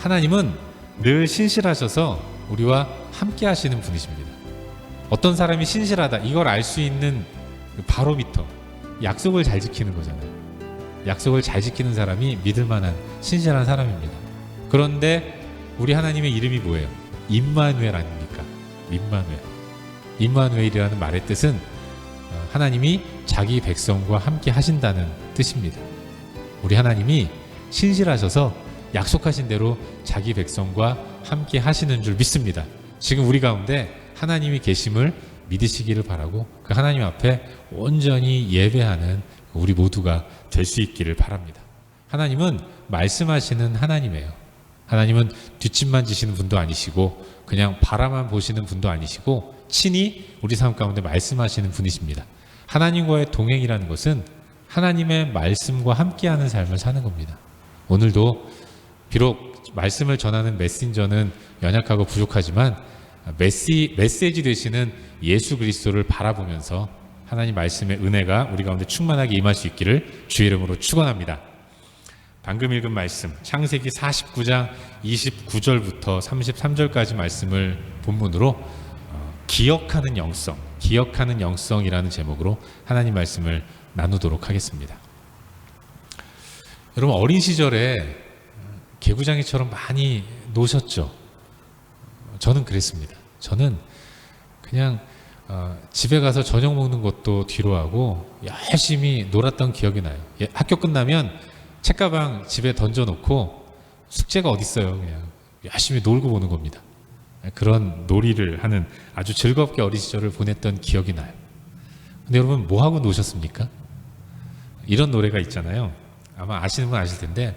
하나님은 늘 신실하셔서 우리와 함께 하시는 분이십니다. 어떤 사람이 신실하다 이걸 알 수 있는 바로미터, 약속을 잘 지키는 거잖아요. 약속을 잘 지키는 사람이 믿을 만한 신실한 사람입니다. 그런데 우리 하나님의 이름이 뭐예요? 임마누엘 아닙니까? 임마누엘. 임마누엘이라는 말의 뜻은 하나님이 자기 백성과 함께 하신다는 뜻입니다. 우리 하나님이 신실하셔서 약속하신 대로 자기 백성과 함께 하시는 줄 믿습니다. 지금 우리 가운데 하나님이 계심을 믿으시기를 바라고 그 하나님 앞에 온전히 예배하는 우리 모두가 될 수 있기를 바랍니다. 하나님은 말씀하시는 하나님이에요. 하나님은 뒷짐만 지시는 분도 아니시고 그냥 바라만 보시는 분도 아니시고 친히 우리 삶 가운데 말씀하시는 분이십니다. 하나님과의 동행이라는 것은 하나님의 말씀과 함께하는 삶을 사는 겁니다. 오늘도 비록 말씀을 전하는 메신저는 연약하고 부족하지만 메시지 되시는 예수 그리스도를 바라보면서 하나님 말씀의 은혜가 우리 가운데 충만하게 임할 수 있기를 주의 이름으로 축원합니다. 방금 읽은 말씀 창세기 49장 29절부터 33절까지 말씀을 본문으로 기억하는 영성이라는 제목으로 하나님 말씀을 나누도록 하겠습니다. 여러분 어린 시절에 개구장이처럼 많이 노셨죠? 저는 그랬습니다. 저는 그냥 집에 가서 저녁 먹는 것도 뒤로 하고 열심히 놀았던 기억이 나요. 학교 끝나면 책가방 집에 던져놓고 숙제가 어딨어요. 그냥 열심히 놀고 오는 겁니다. 그런 놀이를 하는 아주 즐겁게 어린 시절을 보냈던 기억이 나요. 근데 여러분 뭐 하고 노셨습니까? 이런 노래가 있잖아요. 아마 아시는 분 아실 텐데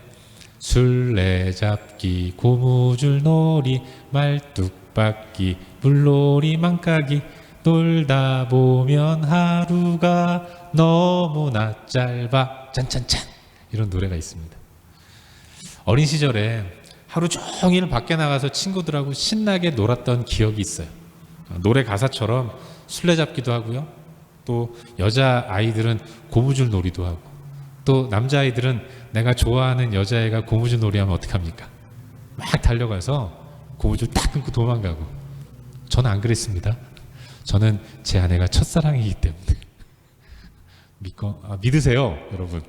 술래잡기, 고무줄 놀이, 말뚝박기, 물놀이, 망까기 놀다 보면 하루가 너무나 짧아 짠짠짠 이런 노래가 있습니다. 어린 시절에 하루 종일 밖에 나가서 친구들하고 신나게 놀았던 기억이 있어요. 노래 가사처럼 술래잡기도 하고요. 또 여자아이들은 고무줄 놀이도 하고 또 남자아이들은 내가 좋아하는 여자애가 고무줄 놀이하면 어떡합니까? 막 달려가서 고무줄 딱 끊고 도망가고. 저는 안 그랬습니다. 저는 제 아내가 첫사랑이기 때문에 믿으세요 여러분.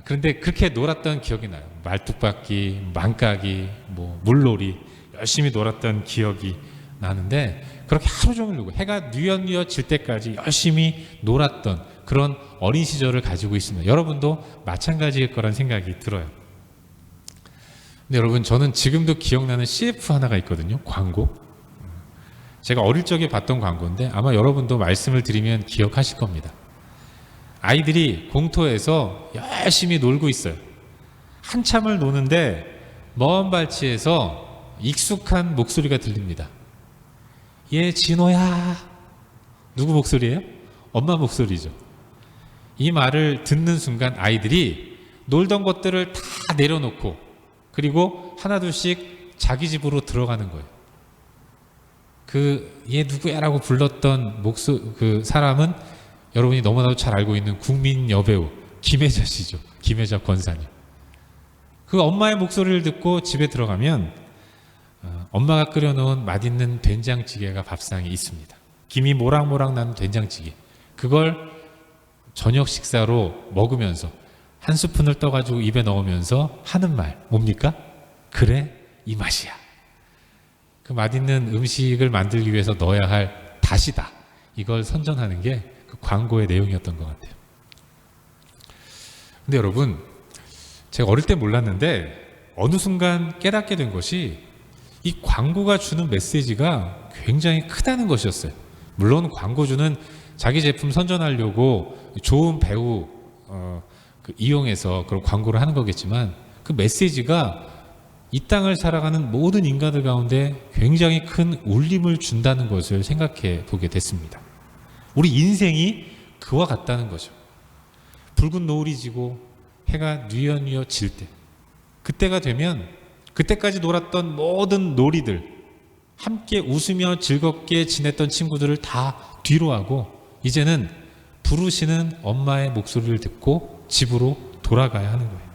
그런데 그렇게 놀았던 기억이 나요. 말뚝박기, 망까기, 물놀이 열심히 놀았던 기억이 나는데 그렇게 하루 종일 놀고 해가 뉘엿뉘엿 질 때까지 열심히 놀았던 그런 어린 시절을 가지고 있습니다. 여러분도 마찬가지일 거란 생각이 들어요. 근데 여러분 저는 지금도 기억나는 CF 하나가 있거든요. 광고. 제가 어릴 적에 봤던 광고인데 아마 여러분도 말씀을 드리면 기억하실 겁니다. 아이들이 공터에서 열심히 놀고 있어요. 한참을 노는데 먼 발치에서 익숙한 목소리가 들립니다. 얘 진호야. 누구 목소리예요? 엄마 목소리죠. 이 말을 듣는 순간 아이들이 놀던 것들을 다 내려놓고 그리고 하나둘씩 자기 집으로 들어가는 거예요. 얘 누구야? 라고 불렀던 그 사람은 여러분이 너무나도 잘 알고 있는 국민 여배우 김혜자 씨죠. 김혜자 권사님. 그 엄마의 목소리를 듣고 집에 들어가면 엄마가 끓여놓은 맛있는 된장찌개가 밥상에 있습니다. 김이 모락모락 나는 된장찌개. 그걸 저녁 식사로 먹으면서 한 스푼을 떠가지고 입에 넣으면서 하는 말 뭡니까? 그래 이 맛이야. 그 맛있는 음식을 만들기 위해서 넣어야 할 다시다. 이걸 선전하는 게 그 광고의 내용이었던 것 같아요. 근데 여러분 제가 어릴 때 몰랐는데 어느 순간 깨닫게 된 것이 이 광고가 주는 메시지가 굉장히 크다는 것이었어요. 물론 광고주는 자기 제품 선전하려고 좋은 배우 이용해서 그런 광고를 하는 거겠지만 그 메시지가 이 땅을 살아가는 모든 인간들 가운데 굉장히 큰 울림을 준다는 것을 생각해 보게 됐습니다. 우리 인생이 그와 같다는 거죠. 붉은 노을이 지고 해가 뉘엿뉘엿 질 때 그때가 되면 그때까지 놀았던 모든 놀이들 함께 웃으며 즐겁게 지냈던 친구들을 다 뒤로 하고 이제는 부르시는 엄마의 목소리를 듣고 집으로 돌아가야 하는 거예요.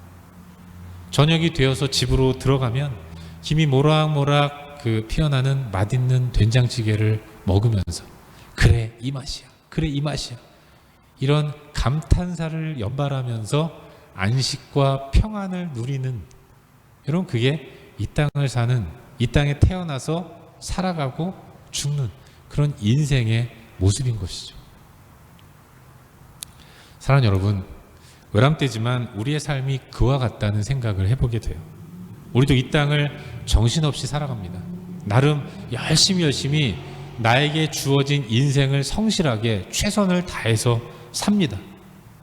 저녁이 되어서 집으로 들어가면 김이 모락모락 그 피어나는 맛있는 된장찌개를 먹으면서 그래 이 맛이야, 그래 이 맛이야, 이런 감탄사를 연발하면서 안식과 평안을 누리는, 여러분 그게 이 땅을 사는, 이 땅에 태어나서 살아가고 죽는 그런 인생의 모습인 것이죠. 사랑하는 여러분, 외람되지만 우리의 삶이 그와 같다는 생각을 해보게 돼요. 우리도 이 땅을 정신없이 살아갑니다. 나름 열심히 나에게 주어진 인생을 성실하게 최선을 다해서 삽니다.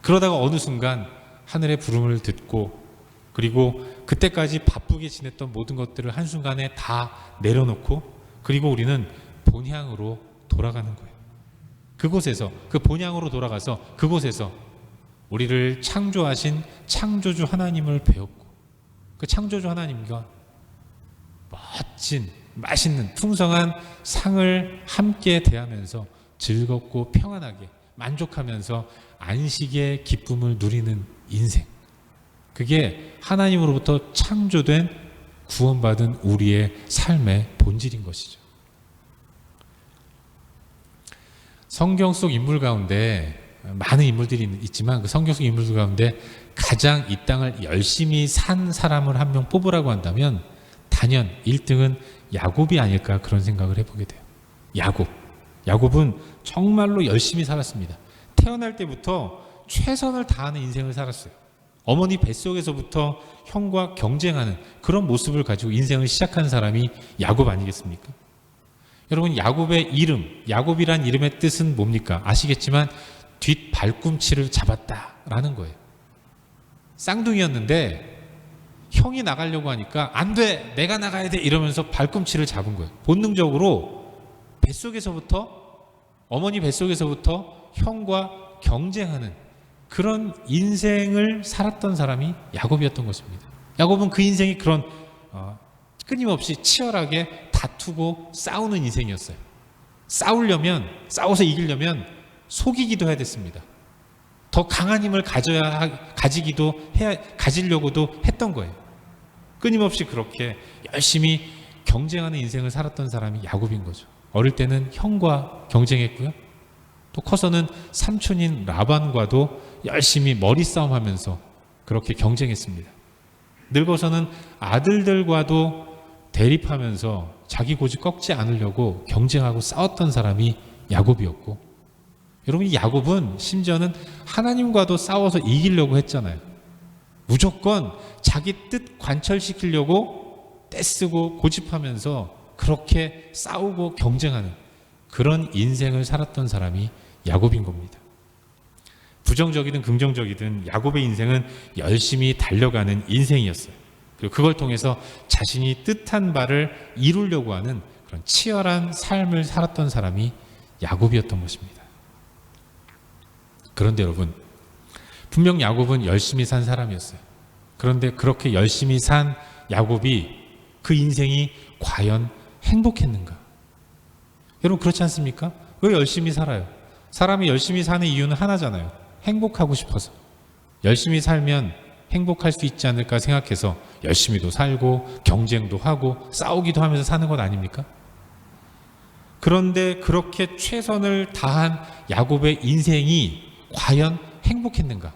그러다가 어느 순간 하늘의 부름을 듣고, 그리고 그때까지 바쁘게 지냈던 모든 것들을 한순간에 다 내려놓고, 그리고 우리는 본향으로 돌아가는 거예요. 그곳에서, 그 본향으로 돌아가서 그곳에서 우리를 창조하신 창조주 하나님을 배웠고, 그 창조주 하나님과 멋진 맛있는 풍성한 상을 함께 대하면서 즐겁고 평안하게 만족하면서 안식의 기쁨을 누리는 인생, 그게 하나님으로부터 창조된 구원받은 우리의 삶의 본질인 것이죠. 성경 속 인물 가운데 많은 인물들이 있지만 그 성경 속 인물들 가운데 가장 이 땅을 열심히 산 사람을 한 명 뽑으라고 한다면 단연 1등은 야곱이 아닐까, 그런 생각을 해보게 돼요. 야곱은 정말로 열심히 살았습니다. 태어날 때부터 최선을 다하는 인생을 살았어요. 어머니 뱃속에서부터 형과 경쟁하는 그런 모습을 가지고 인생을 시작한 사람이 야곱 아니겠습니까? 여러분, 야곱의 이름, 야곱이란 이름의 뜻은 뭡니까? 아시겠지만 뒷 발꿈치를 잡았다라는 거예요. 쌍둥이였는데 형이 나가려고 하니까 안 돼, 내가 나가야 돼 이러면서 발꿈치를 잡은 거예요. 본능적으로 어머니 뱃속에서부터 형과 경쟁하는 그런 인생을 살았던 사람이 야곱이었던 것입니다. 야곱은 그 인생이 그런 끊임없이 치열하게 다투고 싸우는 인생이었어요. 싸워서 이기려면 속이기도 해야 됐습니다. 더 강한 힘을 가지려고도 했던 거예요. 끊임없이 그렇게 열심히 경쟁하는 인생을 살았던 사람이 야곱인 거죠. 어릴 때는 형과 경쟁했고요. 또 커서는 삼촌인 라반과도 열심히 머리 싸움하면서 그렇게 경쟁했습니다. 늙어서는 아들들과도 대립하면서 자기 고집 꺾지 않으려고 경쟁하고 싸웠던 사람이 야곱이었고, 여러분, 이 야곱은 심지어는 하나님과도 싸워서 이기려고 했잖아요. 무조건 자기 뜻 관철시키려고 떼쓰고 고집하면서 그렇게 싸우고 경쟁하는 그런 인생을 살았던 사람이 야곱인 겁니다. 부정적이든 긍정적이든 야곱의 인생은 열심히 달려가는 인생이었어요. 그리고 그걸 통해서 자신이 뜻한 바를 이루려고 하는 그런 치열한 삶을 살았던 사람이 야곱이었던 것입니다. 그런데 여러분, 분명 야곱은 열심히 산 사람이었어요. 그런데 그렇게 열심히 산 야곱이 그 인생이 과연 행복했는가? 여러분, 그렇지 않습니까? 왜 열심히 살아요? 사람이 열심히 사는 이유는 하나잖아요. 행복하고 싶어서. 열심히 살면 행복할 수 있지 않을까 생각해서 열심히도 살고 경쟁도 하고 싸우기도 하면서 사는 것 아닙니까? 그런데 그렇게 최선을 다한 야곱의 인생이 과연 행복했는가?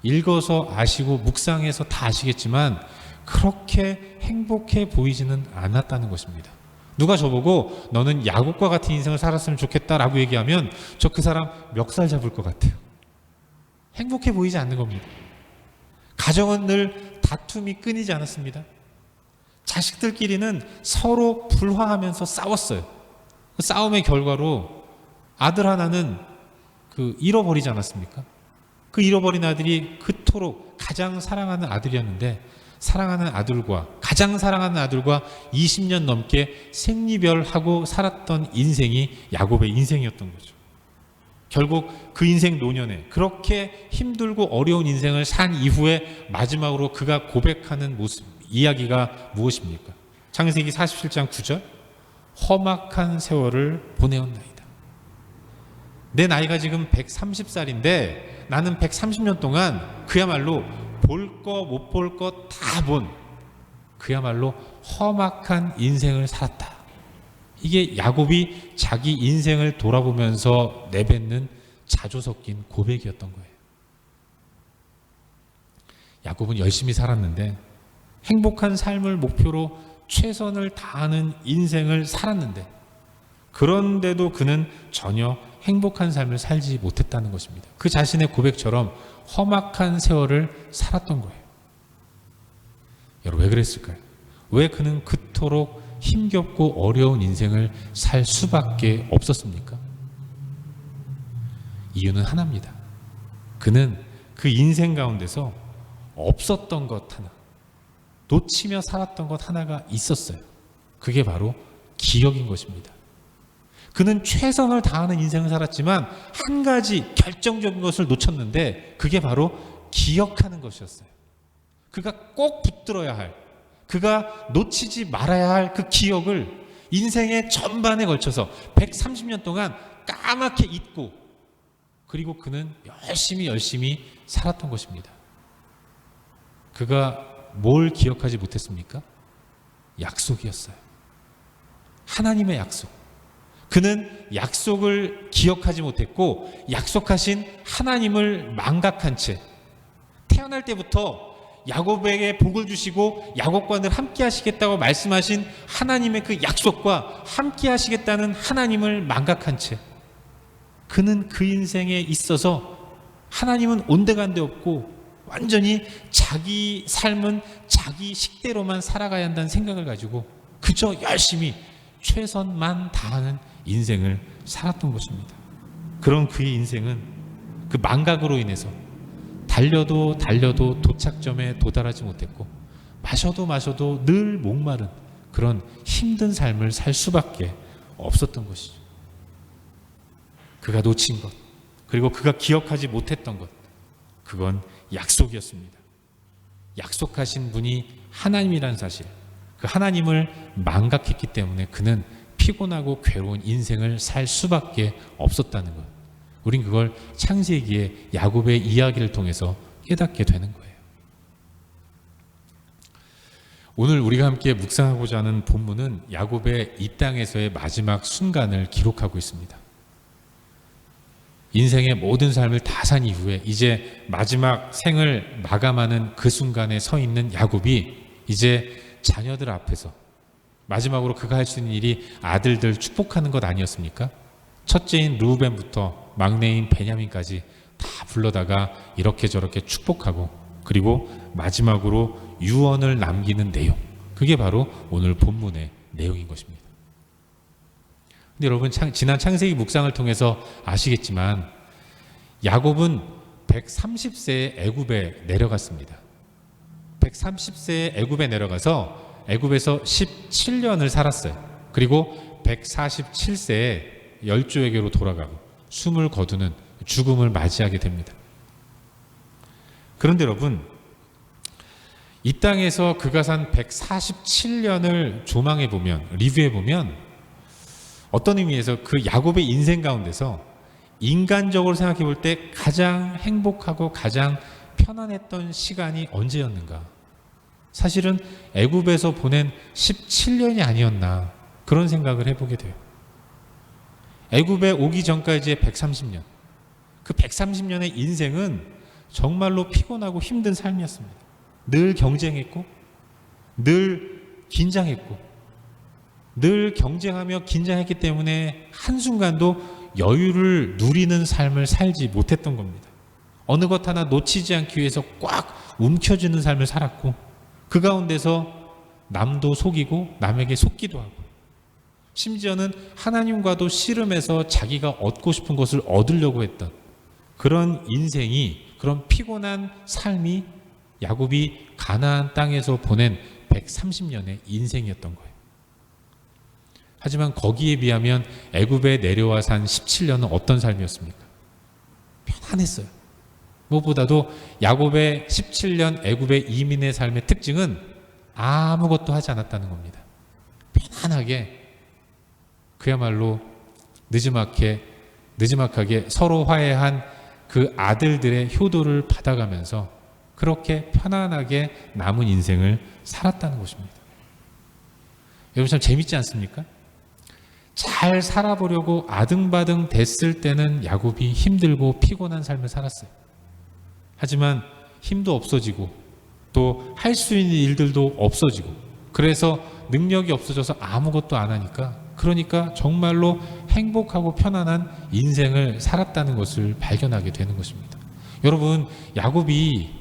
읽어서 아시고 묵상해서 다 아시겠지만 그렇게 행복해 보이지는 않았다는 것입니다. 누가 저보고 너는 야곱과 같은 인생을 살았으면 좋겠다라고 얘기하면 저 그 사람 멱살 잡을 것 같아요. 행복해 보이지 않는 겁니다. 가정은 늘 다툼이 끊이지 않았습니다. 자식들끼리는 서로 불화하면서 싸웠어요. 그 싸움의 결과로 아들 하나는 잃어버리지 않았습니까? 그 잃어버린 아들이 그토록 가장 사랑하는 아들이었는데 가장 사랑하는 아들과 20년 넘게 생리별하고 살았던 인생이 야곱의 인생이었던 거죠. 결국 그 인생 노년에 그렇게 힘들고 어려운 인생을 산 이후에 마지막으로 그가 고백하는 모습, 이야기가 무엇입니까? 창세기 47장 9절, 험악한 세월을 보내었나이다. 내 나이가 지금 130살인데 나는 130년 동안 그야말로 볼 거 못 볼 거 다 본 그야말로 험악한 인생을 살았다. 이게 야곱이 자기 인생을 돌아보면서 내뱉는 자조 섞인 고백이었던 거예요. 야곱은 열심히 살았는데, 행복한 삶을 목표로 최선을 다하는 인생을 살았는데, 그런데도 그는 전혀 행복한 삶을 살지 못했다는 것입니다. 그 자신의 고백처럼 험악한 세월을 살았던 거예요. 여러분, 왜 그랬을까요? 왜 그는 그토록 힘겹고 어려운 인생을 살 수밖에 없었습니까? 이유는 하나입니다. 그는 그 인생 가운데서 없었던 것 하나, 놓치며 살았던 것 하나가 있었어요. 그게 바로 기억인 것입니다. 그는 최선을 다하는 인생을 살았지만 한 가지 결정적인 것을 놓쳤는데, 그게 바로 기억하는 것이었어요. 그가 꼭 붙들어야 할, 그가 놓치지 말아야 할 그 기억을 인생의 전반에 걸쳐서 130년 동안 까맣게 잊고, 그리고 그는 열심히 살았던 것입니다. 그가 뭘 기억하지 못했습니까? 약속이었어요. 하나님의 약속. 그는 약속을 기억하지 못했고, 약속하신 하나님을 망각한 채 태어날 때부터 야곱에게 복을 주시고 야곱과 늘 함께 하시겠다고 말씀하신 하나님의 그 약속과 함께 하시겠다는 하나님을 망각한 채 그는 그 인생에 있어서 하나님은 온데간데 없고 완전히 자기 삶은 자기 식대로만 살아가야 한다는 생각을 가지고 그저 열심히 최선만 다하는 인생을 살았던 것입니다. 그런 그의 인생은 그 망각으로 인해서 달려도 도착점에 도달하지 못했고, 마셔도 늘 목마른 그런 힘든 삶을 살 수밖에 없었던 것이죠. 그가 놓친 것, 그리고 그가 기억하지 못했던 것, 그건 약속이었습니다. 약속하신 분이 하나님이라는 사실, 그 하나님을 망각했기 때문에 그는 피곤하고 괴로운 인생을 살 수밖에 없었다는 것. 우린 그걸 창세기의 야곱의 이야기를 통해서 깨닫게 되는 거예요. 오늘 우리가 함께 묵상하고자 하는 본문은 야곱의 이 땅에서의 마지막 순간을 기록하고 있습니다. 인생의 모든 삶을 다 산 이후에 이제 마지막 생을 마감하는 그 순간에 서 있는 야곱이 이제 자녀들 앞에서 마지막으로 그가 할 수 있는 일이 아들들 축복하는 것 아니었습니까? 첫째인 르우벤부터 막내인 베냐민까지 다 불러다가 이렇게 저렇게 축복하고, 그리고 마지막으로 유언을 남기는 내용, 그게 바로 오늘 본문의 내용인 것입니다. 근데 여러분, 지난 창세기 묵상을 통해서 아시겠지만 야곱은 130세에 애굽에 내려갔습니다. 130세에 애굽에 내려가서 애굽에서 17년을 살았어요. 그리고 147세에 열조에게로 돌아가고 숨을 거두는 죽음을 맞이하게 됩니다. 그런데 여러분, 이 땅에서 그가 산 147년을 조망해보면, 리뷰해보면 어떤 의미에서 그 야곱의 인생 가운데서 인간적으로 생각해볼 때 가장 행복하고 가장 편안했던 시간이 언제였는가? 사실은 애굽에서 보낸 17년이 아니었나, 그런 생각을 해보게 돼요. 애굽에 오기 전까지의 130년, 그 130년의 인생은 정말로 피곤하고 힘든 삶이었습니다. 늘 경쟁했고, 늘 긴장했고, 늘 경쟁하며 긴장했기 때문에 한순간도 여유를 누리는 삶을 살지 못했던 겁니다. 어느 것 하나 놓치지 않기 위해서 꽉 움켜쥐는 삶을 살았고, 그 가운데서 남도 속이고 남에게 속기도 하고, 심지어는 하나님과도 씨름해서 자기가 얻고 싶은 것을 얻으려고 했던 그런 인생이, 그런 피곤한 삶이 야곱이 가나안 땅에서 보낸 130년의 인생이었던 거예요. 하지만 거기에 비하면 애굽에 내려와 산 17년은 어떤 삶이었습니까? 편안했어요. 무엇보다도 야곱의 17년 애굽의 이민의 삶의 특징은 아무것도 하지 않았다는 겁니다. 편안하게, 그야말로 느지막하게 서로 화해한 그 아들들의 효도를 받아가면서 그렇게 편안하게 남은 인생을 살았다는 것입니다. 여러분 참 재밌지 않습니까? 잘 살아보려고 아등바등 됐을 때는 야곱이 힘들고 피곤한 삶을 살았어요. 하지만 힘도 없어지고 또 할 수 있는 일들도 없어지고 그래서 능력이 없어져서 아무것도 안 하니까 그러니까 정말로 행복하고 편안한 인생을 살았다는 것을 발견하게 되는 것입니다. 여러분 야곱이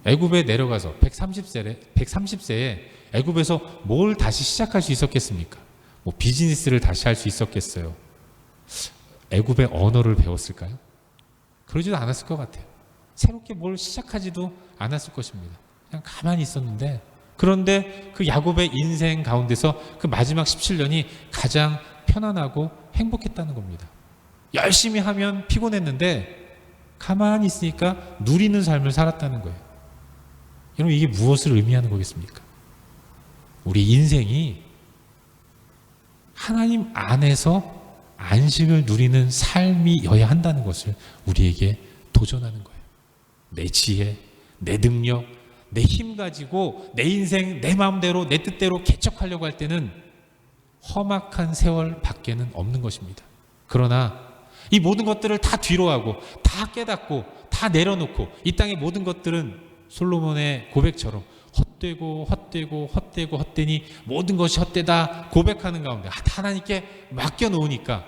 애굽에 내려가서 130세에 애굽에서 뭘 다시 시작할 수 있었겠습니까? 뭐 비즈니스를 다시 할 수 있었겠어요? 애굽의 언어를 배웠을까요? 그러지도 않았을 것 같아요. 새롭게 뭘 시작하지도 않았을 것입니다. 그냥 가만히 있었는데 그런데 그 야곱의 인생 가운데서 그 마지막 17년이 가장 편안하고 행복했다는 겁니다. 열심히 하면 피곤했는데 가만히 있으니까 누리는 삶을 살았다는 거예요. 여러분 이게 무엇을 의미하는 거겠습니까? 우리 인생이 하나님 안에서 안식을 누리는 삶이어야 한다는 것을 우리에게 도전하는 거예요. 내 지혜, 내 능력, 내 힘 가지고 내 인생 내 마음대로 내 뜻대로 개척하려고 할 때는 험악한 세월 밖에는 없는 것입니다. 그러나 이 모든 것들을 다 뒤로하고 다 깨닫고 다 내려놓고 이 땅의 모든 것들은 솔로몬의 고백처럼 헛되고 헛되고 헛되고 헛되니 모든 것이 헛되다 고백하는 가운데 하나님께 맡겨놓으니까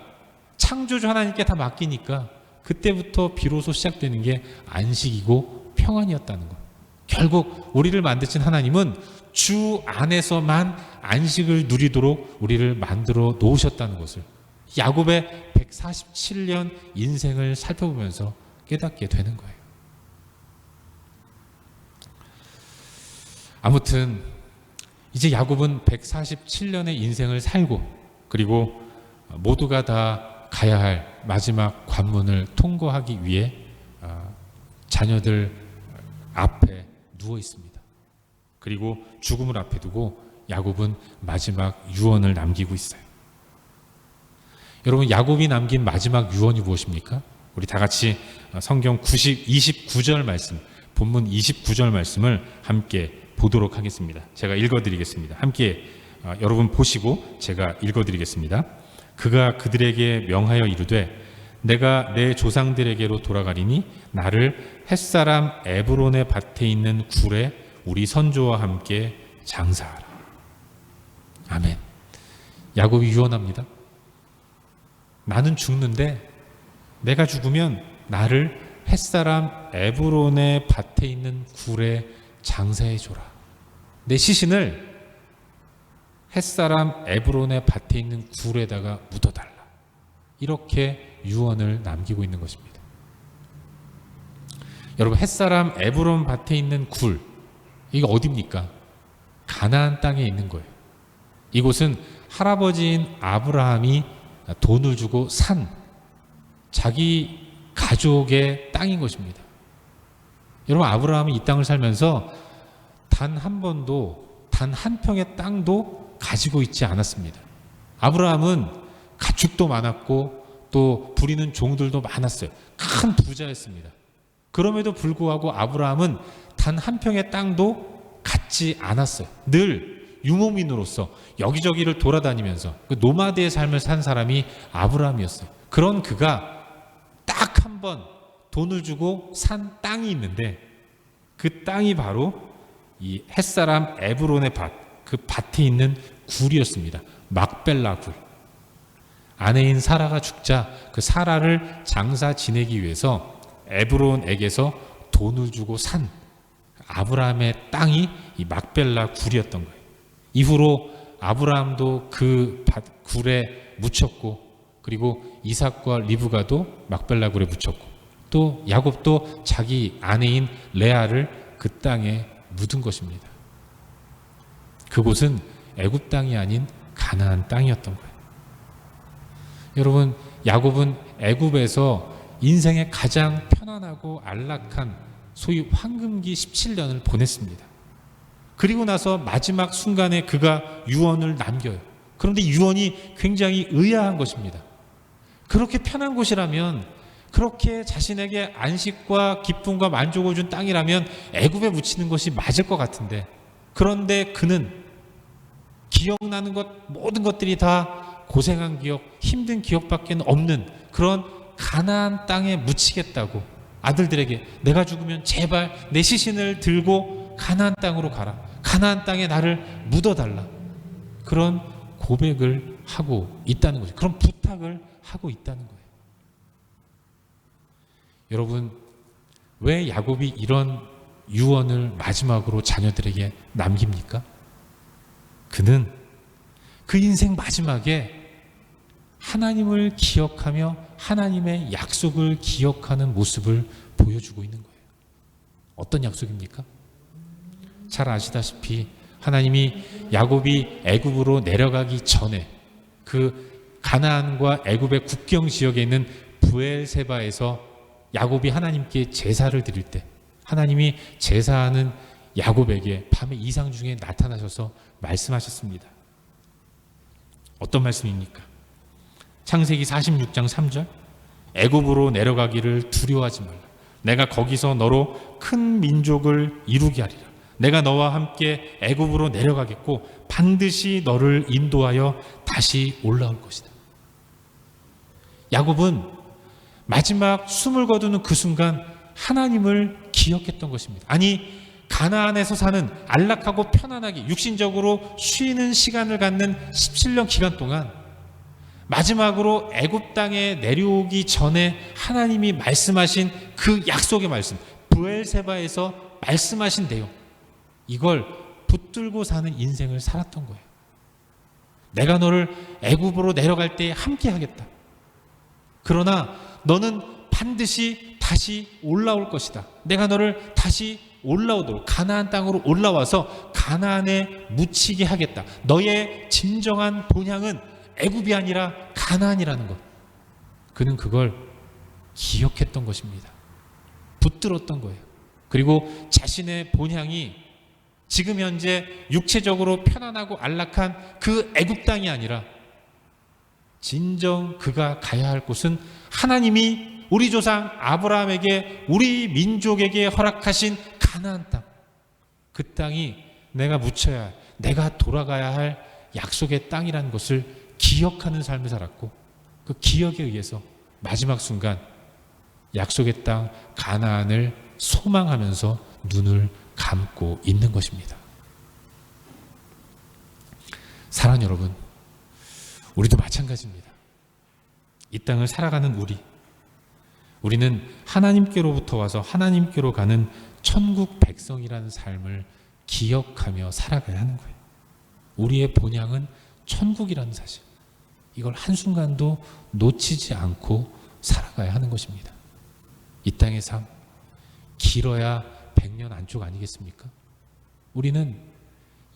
창조주 하나님께 다 맡기니까 그때부터 비로소 시작되는 게 안식이고 평안이었다는 것. 결국 우리를 만드신 하나님은 주 안에서만 안식을 누리도록 우리를 만들어 놓으셨다는 것을 야곱의 147년 인생을 살펴보면서 깨닫게 되는 거예요. 아무튼 이제 야곱은 147년의 인생을 살고 그리고 모두가 다 가야 할 마지막 관문을 통과하기 위해 자녀들 앞에 누워 있습니다. 그리고 죽음을 앞에 두고 야곱은 마지막 유언을 남기고 있어요. 여러분 야곱이 남긴 마지막 유언이 무엇입니까? 우리 다 같이 성경 29절 말씀, 본문 29절 말씀을 함께 보도록 하겠습니다. 제가 읽어드리겠습니다. 함께 여러분 보시고 제가 읽어드리겠습니다. 그가 그들에게 명하여 이르되 내가 내 조상들에게로 돌아가리니 나를 햇사람 에브론의 밭에 있는 굴에 우리 선조와 함께 장사하라. 아멘. 야곱이 유언합니다. 나는 죽는데 내가 죽으면 나를 햇사람 에브론의 밭에 있는 굴에 장사해 줘라. 내 시신을 햇사람 에브론의 밭에 있는 굴에다가 묻어달라. 이렇게 유언을 남기고 있는 것입니다. 여러분 햇사람 에브론 밭에 있는 굴, 이게 어디입니까? 가나안 땅에 있는 거예요. 이곳은 할아버지인 아브라함이 돈을 주고 산 자기 가족의 땅인 것입니다. 여러분 아브라함이 이 땅을 살면서 단 한 번도 단 한 평의 땅도 가지고 있지 않았습니다. 아브라함은 가축도 많았고 또 부리는 종들도 많았어요. 큰 부자였습니다. 그럼에도 불구하고 아브라함은 단 한 평의 땅도 갖지 않았어요. 늘 유목민으로서 여기저기를 돌아다니면서 그 노마드의 삶을 산 사람이 아브라함이었어요. 그런 그가 딱 한 번 돈을 주고 산 땅이 있는데 그 땅이 바로 이 햇사람 에브론의 밭, 그 밭에 있는 굴이었습니다. 막벨라 굴. 아내인 사라가 죽자 그 사라를 장사 지내기 위해서 에브론에게서 돈을 주고 산 아브라함의 땅이 이 막벨라 굴이었던 거예요. 이후로 아브라함도 그 굴에 묻혔고 그리고 이삭과 리브가도 막벨라 굴에 묻혔고 또 야곱도 자기 아내인 레아를 그 땅에 묻은 것입니다. 그곳은 애굽 땅이 아닌 가나안 땅이었던 거예요. 여러분 야곱은 애굽에서 인생의 가장 편안하고 안락한 소위 황금기 17년을 보냈습니다. 그리고 나서 마지막 순간에 그가 유언을 남겨요. 그런데 유언이 굉장히 의아한 것입니다. 그렇게 편한 곳이라면 그렇게 자신에게 안식과 기쁨과 만족을 준 땅이라면 애굽에 묻히는 것이 맞을 것 같은데, 그런데 그는 기억나는 것 모든 것들이 다 고생한 기억, 힘든 기억밖에 없는 그런 가나안 땅에 묻히겠다고 아들들에게, 내가 죽으면 제발 내 시신을 들고 가나안 땅으로 가라, 가나안 땅에 나를 묻어달라, 그런 고백을 하고 있다는 거죠. 그런 부탁을 하고 있다는 거예요. 여러분, 왜 야곱이 이런 유언을 마지막으로 자녀들에게 남깁니까? 그는 그 인생 마지막에 하나님을 기억하며 하나님의 약속을 기억하는 모습을 보여주고 있는 거예요. 어떤 약속입니까? 잘 아시다시피 하나님이 야곱이 애굽으로 내려가기 전에 그 가나안과 애굽의 국경 지역에 있는 브엘세바에서 야곱이 하나님께 제사를 드릴 때 하나님이 제사하는 야곱에게 밤의 이상 중에 나타나셔서 말씀하셨습니다. 어떤 말씀입니까? 창세기 46장 3절, 애굽으로 내려가기를 두려워하지 말라. 내가 거기서 너로 큰 민족을 이루게 하리라. 내가 너와 함께 애굽으로 내려가겠고 반드시 너를 인도하여 다시 올라올 것이다. 야곱은 마지막 숨을 거두는 그 순간 하나님을 기억했던 것입니다. 아니, 가나안에서 사는 안락하고 편안하게 육신적으로 쉬는 시간을 갖는 17년 기간 동안 마지막으로 애굽 땅에 내려오기 전에 하나님이 말씀하신 그 약속의 말씀, 브엘세바에서 말씀하신 내용, 이걸 붙들고 사는 인생을 살았던 거예요. 내가 너를 애굽으로 내려갈 때 함께 하겠다. 그러나 너는 반드시 다시 올라올 것이다. 내가 너를 다시 올라오도록 가나안 땅으로 올라와서 가나안에 묻히게 하겠다. 너의 진정한 본향은 애굽이 아니라 가나안이라는 것. 그는 그걸 기억했던 것입니다. 붙들었던 거예요. 그리고 자신의 본향이 지금 현재 육체적으로 편안하고 안락한 그 애굽 땅이 아니라 진정 그가 가야 할 곳은 하나님이 우리 조상 아브라함에게, 우리 민족에게 허락하신 가나안 땅, 그 땅이 내가 묻혀야 할, 내가 돌아가야 할 약속의 땅이라는 것을 기억하는 삶을 살았고, 그 기억에 의해서 마지막 순간 약속의 땅 가나안을 소망하면서 눈을 감고 있는 것입니다. 사랑하는 여러분, 우리도 마찬가지입니다. 이 땅을 살아가는 우리는 하나님께로부터 와서 하나님께로 가는 천국 백성이라는 삶을 기억하며 살아가야 하는 거예요. 우리의 본향은 천국이라는 사실, 이걸 한순간도 놓치지 않고 살아가야 하는 것입니다. 이 땅의 삶, 길어야 100년 안쪽 아니겠습니까? 우리는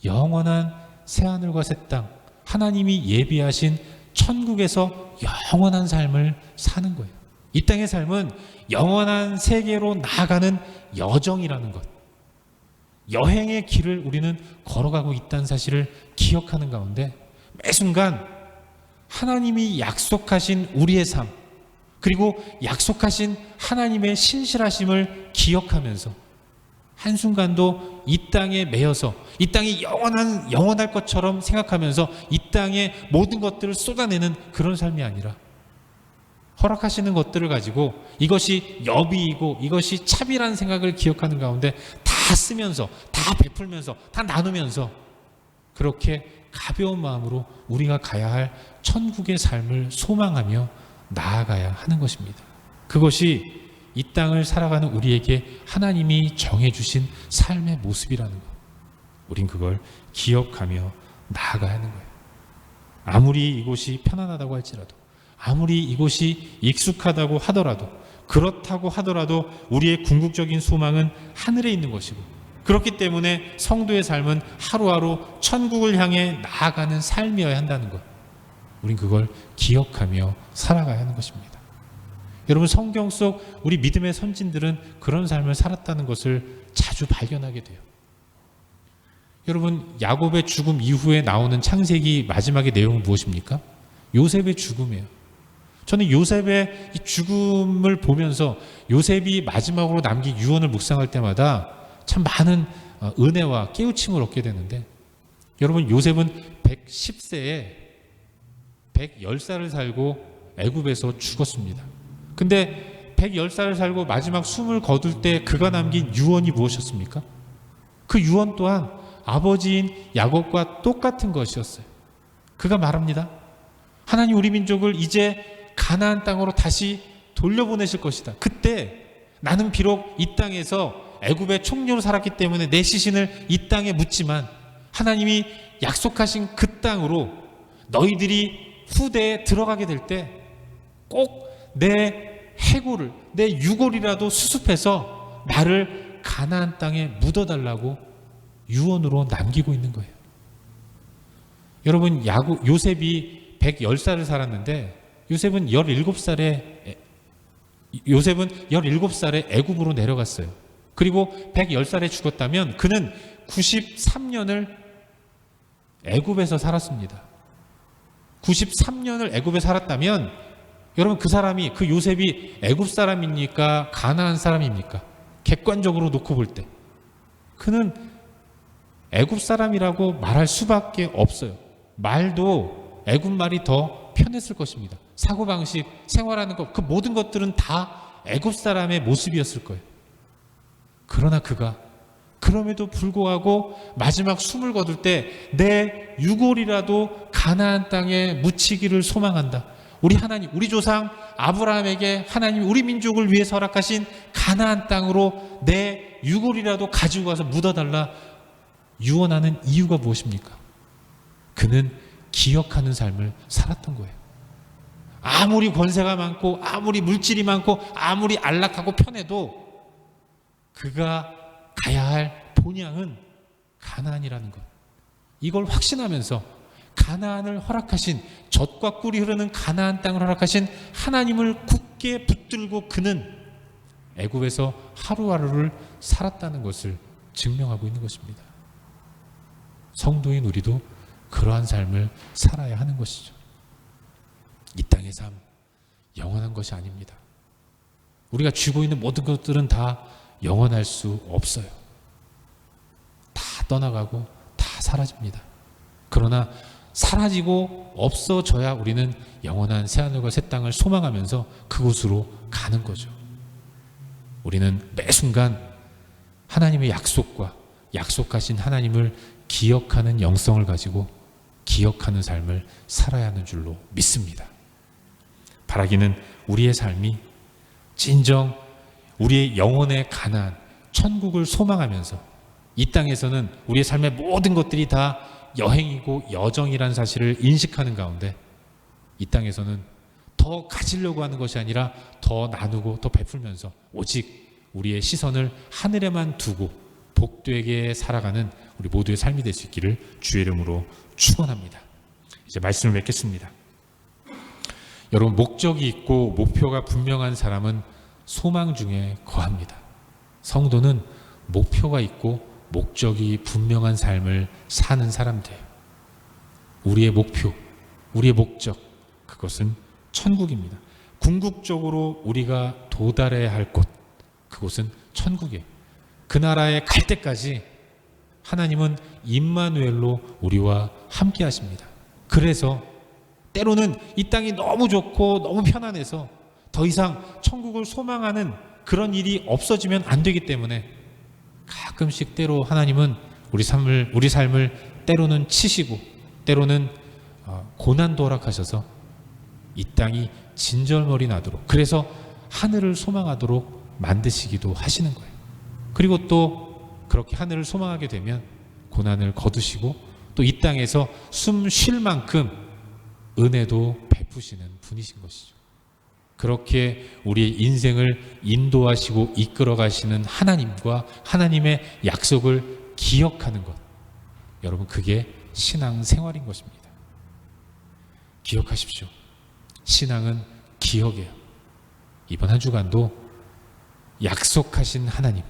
영원한 새하늘과 새 땅, 하나님이 예비하신 천국에서 영원한 삶을 사는 거예요. 이 땅의 삶은 영원한 세계로 나아가는 여정이라는 것, 여행의 길을 우리는 걸어가고 있다는 사실을 기억하는 가운데 매 순간 하나님이 약속하신 우리의 삶, 그리고 약속하신 하나님의 신실하심을 기억하면서 한순간도 이 땅에 매여서 이 땅이 영원할 것처럼 생각하면서 이 땅에 모든 것들을 쏟아내는 그런 삶이 아니라 허락하시는 것들을 가지고 이것이 여비이고 이것이 차비라는 생각을 기억하는 가운데 다 쓰면서, 다 베풀면서, 다 나누면서 그렇게 가벼운 마음으로 우리가 가야 할 천국의 삶을 소망하며 나아가야 하는 것입니다. 그것이 이 땅을 살아가는 우리에게 하나님이 정해주신 삶의 모습이라는 것, 우린 그걸 기억하며 나아가야 하는 거예요. 아무리 이곳이 편안하다고 할지라도, 아무리 이곳이 익숙하다고 하더라도, 그렇다고 하더라도 우리의 궁극적인 소망은 하늘에 있는 것이고, 그렇기 때문에 성도의 삶은 하루하루 천국을 향해 나아가는 삶이어야 한다는 것, 우린 그걸 기억하며 살아가야 하는 것입니다. 여러분, 성경 속 우리 믿음의 선진들은 그런 삶을 살았다는 것을 자주 발견하게 돼요. 여러분, 야곱의 죽음 이후에 나오는 창세기 마지막의 내용은 무엇입니까? 요셉의 죽음이에요. 저는 요셉의 이 죽음을 보면서 요셉이 마지막으로 남긴 유언을 묵상할 때마다 참 많은 은혜와 깨우침을 얻게 되는데, 여러분, 요셉은 110세에 110살을 살고 애굽에서 죽었습니다. 근데 110살을 살고 마지막 숨을 거둘 때 그가 남긴 유언이 무엇이었습니까? 그 유언 또한 아버지인 야곱과 똑같은 것이었어요. 그가 말합니다. 하나님 우리 민족을 이제 가나안 땅으로 다시 돌려보내실 것이다. 그때 나는 비록 이 땅에서 애굽의 총리로 살았기 때문에 내 시신을 이 땅에 묻지만 하나님이 약속하신 그 땅으로 너희들이 후대에 들어가게 될 때 꼭 내 해골을, 내 유골이라도 수습해서 나를 가나안 땅에 묻어달라고 유언으로 남기고 있는 거예요. 여러분, 요셉이 110살을 살았는데 요셉은 17살에 애굽으로 내려갔어요. 그리고 110살에 죽었다면 그는 93년을 애굽에서 살았습니다. 93년을 애굽에 살았다면 여러분, 그 사람이, 그 요셉이 애굽 사람입니까? 가나안 사람입니까? 객관적으로 놓고 볼 때 그는 애굽 사람이라고 말할 수밖에 없어요. 말도 애굽 말이 더 편했을 것입니다. 사고방식, 생활하는 것, 그 모든 것들은 다 애굽 사람의 모습이었을 거예요. 그러나 그가 그럼에도 불구하고 마지막 숨을 거둘 때 내 유골이라도 가나안 땅에 묻히기를 소망한다. 우리 하나님, 우리 조상 아브라함에게 하나님 우리 민족을 위해 허락하신 가나안 땅으로 내 유골이라도 가지고 가서 묻어달라 유언하는 이유가 무엇입니까? 그는 기억하는 삶을 살았던 거예요. 아무리 권세가 많고 아무리 물질이 많고 아무리 안락하고 편해도 그가 가야 할 본향은 가나안이라는 것, 이걸 확신하면서 가나안을 허락하신, 젖과 꿀이 흐르는 가나안 땅을 허락하신 하나님을 굳게 붙들고 그는 애굽에서 하루하루를 살았다는 것을 증명하고 있는 것입니다. 성도인 우리도 그러한 삶을 살아야 하는 것이죠. 이 땅의 삶 영원한 것이 아닙니다. 우리가 쥐고 있는 모든 것들은 다 영원할 수 없어요. 다 떠나가고 다 사라집니다. 그러나 사라지고 없어져야 우리는 영원한 새하늘과 새 땅을 소망하면서 그곳으로 가는 거죠. 우리는 매 순간 하나님의 약속과 약속하신 하나님을 기억하는 영성을 가지고 기억하는 삶을 살아야 하는 줄로 믿습니다. 바라기는 우리의 삶이 진정 우리의 영혼의 가나안, 천국을 소망하면서 이 땅에서는 우리의 삶의 모든 것들이 다 여행이고 여정이라는 사실을 인식하는 가운데 이 땅에서는 더 가지려고 하는 것이 아니라 더 나누고 더 베풀면서 오직 우리의 시선을 하늘에만 두고 복되게 살아가는 우리 모두의 삶이 될 수 있기를 주의 이름으로 축원합니다. 이제 말씀을 맺겠습니다. 여러분, 목적이 있고 목표가 분명한 사람은 소망 중에 거합니다. 성도는 목표가 있고 목적이 분명한 삶을 사는 사람들이에요. 우리의 목표, 우리의 목적, 그것은 천국입니다. 궁극적으로 우리가 도달해야 할 곳, 그곳은 천국이에요. 그 나라에 갈 때까지 하나님은 임마누엘로 우리와 함께 하십니다. 그래서 때로는 이 땅이 너무 좋고 너무 편안해서 더 이상 천국을 소망하는 그런 일이 없어지면 안 되기 때문에 가끔씩 때로 하나님은 우리 삶을 때로는 치시고 때로는 고난도 허락하셔서 이 땅이 진절머리 나도록, 그래서 하늘을 소망하도록 만드시기도 하시는 거예요. 그리고 또 그렇게 하늘을 소망하게 되면 고난을 거두시고 또 이 땅에서 숨 쉴 만큼 은혜도 베푸시는 분이신 것이죠. 그렇게 우리의 인생을 인도하시고 이끌어 가시는 하나님과 하나님의 약속을 기억하는 것, 여러분, 그게 신앙생활인 것입니다. 기억하십시오. 신앙은 기억이에요. 이번 한 주간도 약속하신 하나님,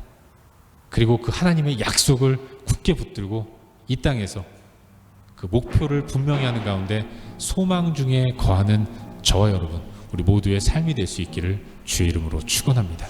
그리고 그 하나님의 약속을 굳게 붙들고 이 땅에서 그 목표를 분명히 하는 가운데 소망 중에 거하는 저와 여러분, 우리 모두의 삶이 될 수 있기를 주의 이름으로 축원합니다.